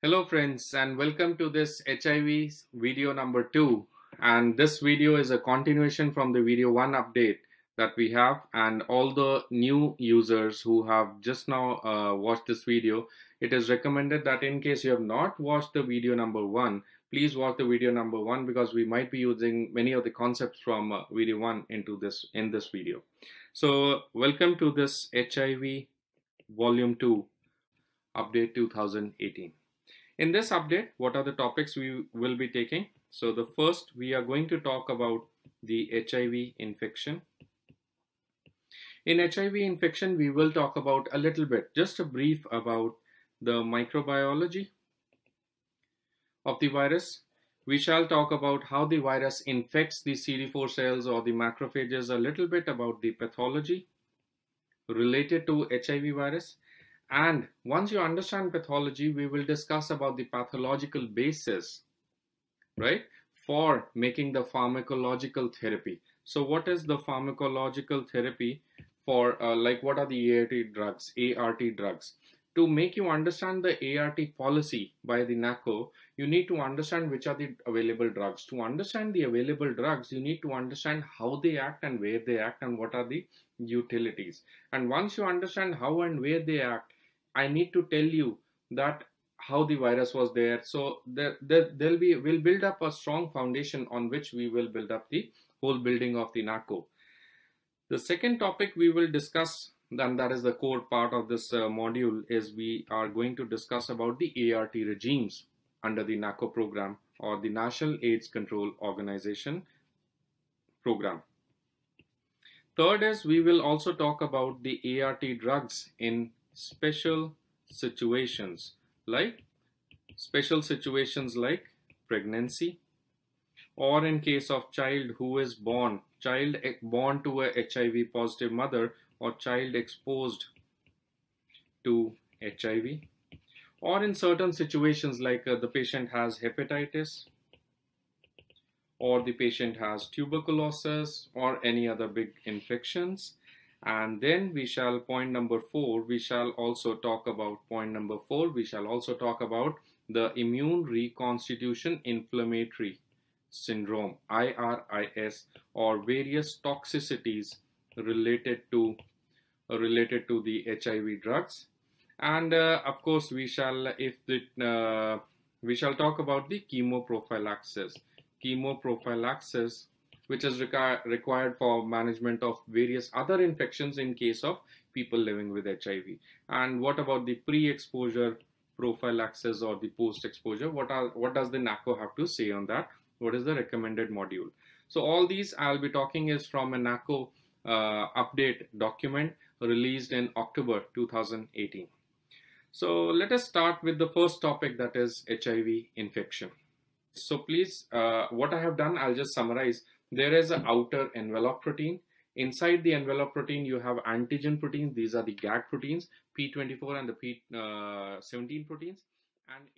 Hello friends, and welcome to this HIV video number 2, and this video is a continuation from the video 1 update that we have. And all the new users who have just now watched this video, it is recommended that in case you have not watched the video number 1, please watch the video number 1, because we might be using many of the concepts from video 1 into this video. So welcome to this HIV volume 2 update 2018. In this update, what are the topics we will be taking? So the first, we are going to talk about the HIV infection. In HIV infection, we will talk about a little bit, just a brief about the microbiology of the virus. We shall talk about how the virus infects the CD4 cells or the macrophages, a little bit about the pathology related to HIV virus. And once you understand pathology, we will discuss about the pathological basis, right, for making the pharmacological therapy. So what is the pharmacological therapy for, what are the ART drugs? To make you understand the ART policy by the NACO, you need to understand which are the available drugs. To understand the available drugs, you need to understand how they act and where they act and what are the utilities. And once you understand how and where they act, I need to tell you that how the virus was there. So we'll build up a strong foundation on which we will build up the whole building of the NACO. The second topic we will discuss, and that is the core part of this module, is we are going to discuss about the ART regimes under the NACO program, or the National AIDS Control Organization program. Third is we will also talk about the ART drugs in special situations like pregnancy, or in case of child who is born to a HIV positive mother, or child exposed to HIV, or in certain situations like the patient has hepatitis, or the patient has tuberculosis, or any other big infections. And then we shall point number 4, we shall also talk about the immune reconstitution inflammatory syndrome, IRIS, or various toxicities related to the HIV drugs. And of course we shall talk about the chemoprophylaxis, which is required for management of various other infections in case of people living with HIV. And what about the pre-exposure prophylaxis or the post-exposure? What does the NACO have to say on that? What is the recommended module? So all these I'll be talking is from a NACO update document released in October 2018. So let us start with the first topic, that is HIV infection. So please, what I have done, I'll just summarize. There is an outer envelope protein. Inside the envelope protein, you have antigen proteins. These are the GAG proteins, P24 and the P17 proteins. And